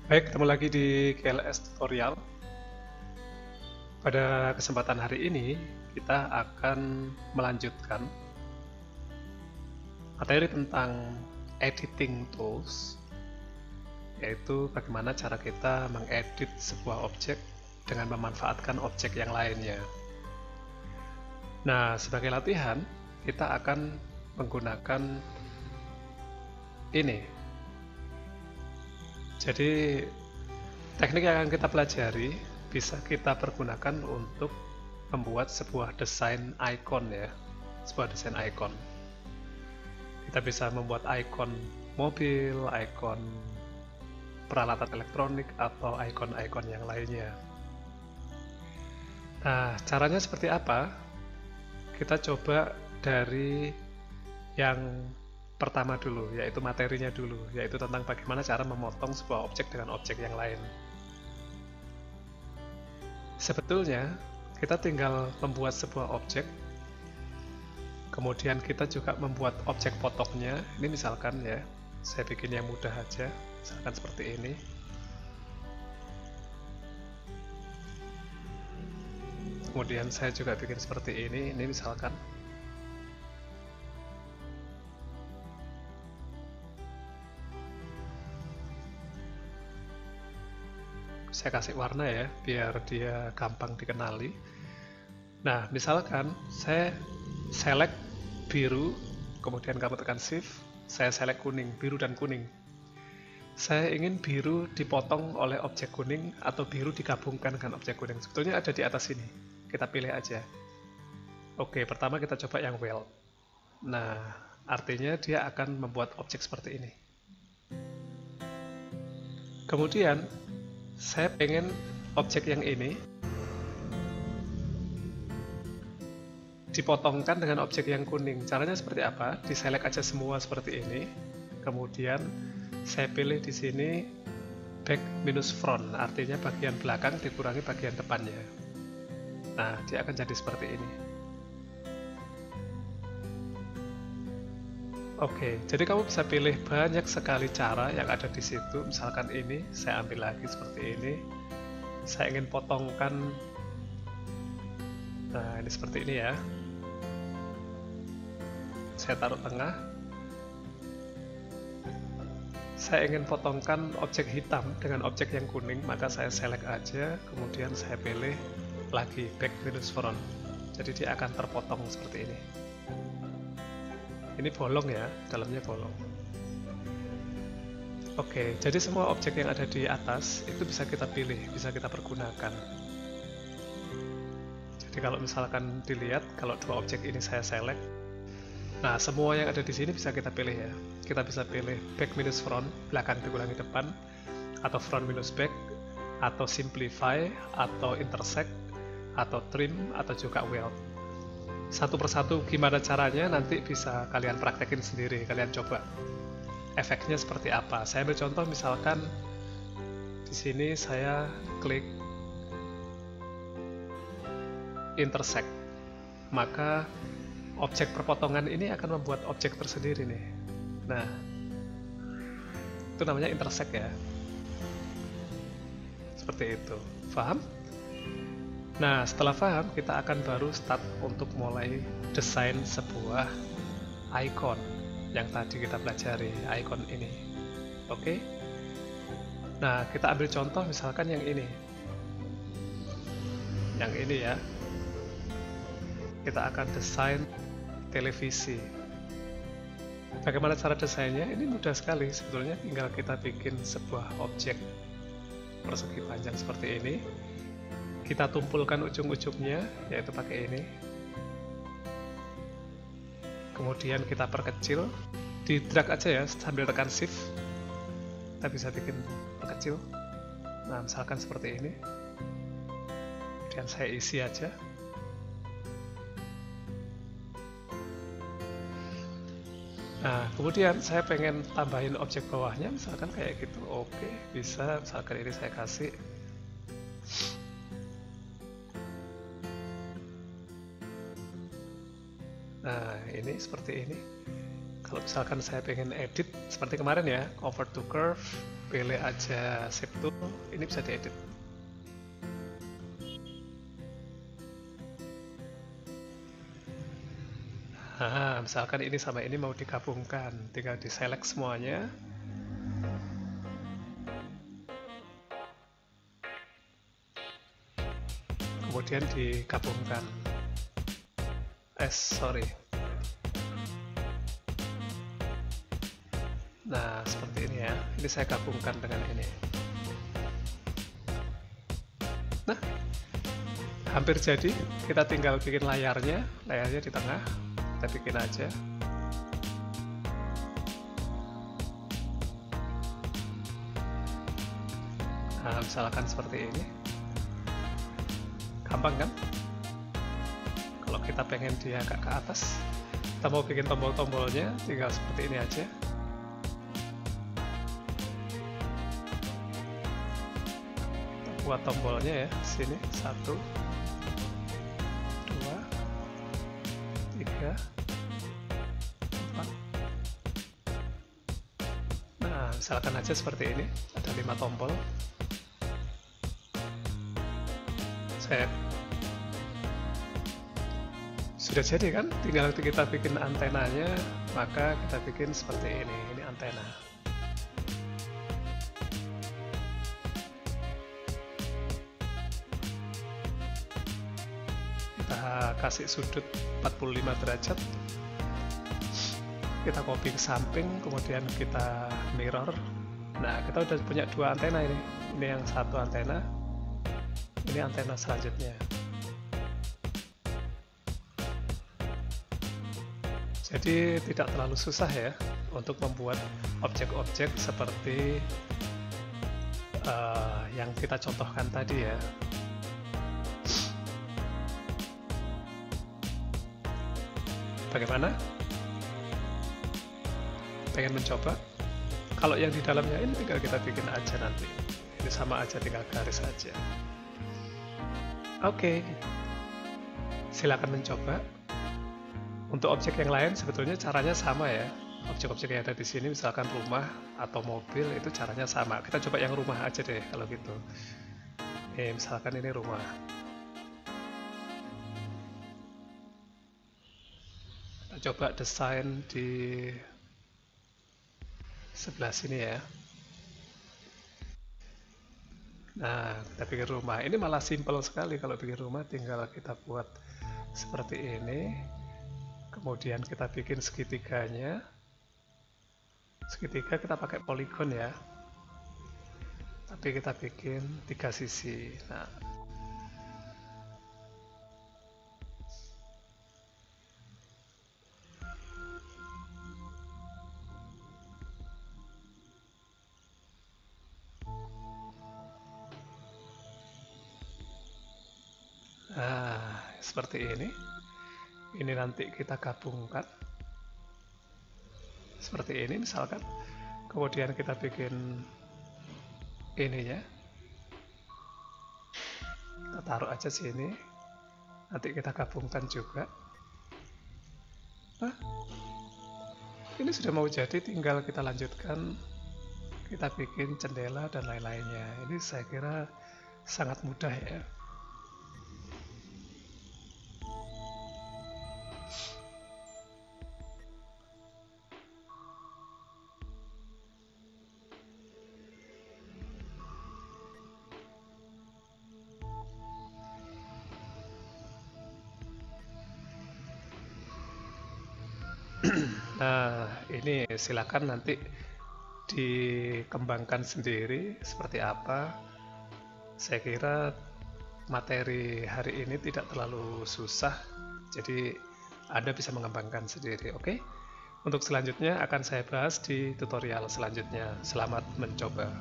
Baik, ketemu lagi di GLS Tutorial. Pada kesempatan hari ini, kita akan melanjutkan materi tentang editing tools, yaitu bagaimana cara kita mengedit sebuah objek dengan memanfaatkan objek yang lainnya. Nah, sebagai latihan, kita akan menggunakan ini. Jadi, teknik yang akan kita pelajari bisa kita pergunakan untuk membuat sebuah desain icon ya, sebuah desain icon. Kita bisa membuat icon mobil, icon peralatan elektronik, atau icon-icon yang lainnya. Nah, caranya seperti apa? Kita coba dari yang pertama dulu, yaitu materinya dulu, yaitu tentang bagaimana cara memotong sebuah objek dengan objek yang lain. Sebetulnya, kita tinggal membuat sebuah objek, kemudian kita juga membuat objek potongnya. Ini misalkan ya, saya bikin yang mudah aja, misalkan seperti ini. Kemudian saya juga bikin seperti ini misalkan. Saya kasih warna ya, biar dia gampang dikenali. Nah, misalkan saya select biru, kemudian kamu tekan shift, saya select kuning, biru dan kuning. Saya ingin biru dipotong oleh objek kuning atau biru digabungkan dengan objek kuning. Sebetulnya ada di atas sini. Kita pilih aja. Oke, pertama kita coba yang weld. Nah, artinya dia akan membuat objek seperti ini. Kemudian, saya pengen objek yang ini dipotongkan dengan objek yang kuning. Caranya seperti apa? Diselect aja semua seperti ini. Kemudian saya pilih di sini back minus front, artinya bagian belakang dikurangi bagian depannya. Nah, dia akan jadi seperti ini. Oke, jadi kamu bisa pilih banyak sekali cara yang ada di situ. Misalkan ini, saya ambil lagi seperti ini. Saya ingin potongkan, nah ini seperti ini ya. Saya taruh tengah. Saya ingin potongkan objek hitam dengan objek yang kuning, maka saya select aja, kemudian saya pilih lagi back minus front. Jadi dia akan terpotong seperti ini. Ini bolong ya, dalamnya bolong. Oke, jadi semua objek yang ada di atas itu bisa kita pilih, bisa kita pergunakan. Jadi kalau misalkan dilihat, kalau dua objek ini saya select, nah semua yang ada di sini bisa kita pilih ya. Kita bisa pilih back minus front, belakang dikurangi depan, atau front minus back, atau simplify, atau intersect, atau trim, atau juga weld. Satu persatu gimana caranya nanti bisa kalian praktekin sendiri, kalian coba efeknya seperti apa. Saya ambil contoh misalkan di sini saya klik intersect, maka objek perpotongan ini akan membuat objek tersendiri nih. Nah, itu namanya intersect ya. Seperti itu. Paham? Nah, setelah paham, kita akan baru start untuk mulai desain sebuah icon yang tadi kita pelajari, icon ini. Oke? Nah, kita ambil contoh misalkan yang ini. Yang ini ya. Kita akan desain televisi. Bagaimana cara desainnya? Ini mudah sekali. Sebetulnya tinggal kita bikin sebuah objek persegi panjang seperti ini. Kita tumpulkan ujung-ujungnya, yaitu pakai ini. Kemudian kita perkecil, di drag aja ya, sambil tekan shift. Kita bisa bikin perkecil. Nah, misalkan seperti ini. Kemudian saya isi aja. Nah, kemudian saya pengen tambahin objek bawahnya, misalkan kayak gitu. Oke, bisa. Misalkan ini saya kasih nah, ini seperti ini. Kalau misalkan saya pengen edit seperti kemarin ya, convert to curve, pilih aja shape tool, ini bisa diedit. Nah, misalkan ini sama ini mau digabungkan, tinggal di select semuanya. Kemudian digabungkan. Sorry. Nah, seperti ini ya. Ini saya gabungkan dengan ini. Nah, hampir jadi. Kita tinggal bikin layarnya di tengah. Kita bikin aja. Nah, misalkan seperti ini. Gampang kan? Kalau kita pengen dia agak ke atas, kita mau bikin tombol-tombolnya, tinggal seperti ini aja. Kita buat tombolnya ya, sini 1, 2, 3, 4. Nah, misalkan aja seperti ini, ada 5 tombol. Sudah jadi kan, tinggal kita bikin antenanya, maka kita bikin seperti ini antena. Kita kasih sudut 45 derajat, kita copy ke samping, kemudian kita mirror. Nah, kita udah punya 2 antena ini yang satu antena, ini antena selanjutnya. Jadi tidak terlalu susah ya untuk membuat objek-objek seperti yang kita contohkan tadi ya. Bagaimana? Pengen mencoba? Kalau yang di dalamnya ini tinggal kita bikin aja nanti. Ini sama aja, tinggal garis aja. Oke. Silakan mencoba. Untuk objek yang lain sebetulnya caranya sama ya. Objek-objek yang ada di sini misalkan rumah atau mobil itu caranya sama. Kita coba yang rumah aja deh kalau gitu. Misalkan ini rumah. Kita coba desain di sebelah sini ya. Nah, kita bikin rumah. Ini malah simple sekali kalau bikin rumah, tinggal kita buat seperti ini. Kemudian kita bikin segitiganya. Segitiga kita pakai poligon ya. Tapi kita bikin 3 sisi. Nah, seperti ini. Ini nanti kita gabungkan seperti ini misalkan, kemudian kita bikin ininya, kita taruh aja sini, nanti kita gabungkan juga. Nah, ini sudah mau jadi, tinggal kita lanjutkan, kita bikin jendela dan lain-lainnya. Ini saya kira sangat mudah ya. Nah, ini silakan nanti dikembangkan sendiri seperti apa. Saya kira materi hari ini tidak terlalu susah, jadi Anda bisa mengembangkan sendiri, oke? Untuk selanjutnya akan saya bahas di tutorial selanjutnya. Selamat mencoba.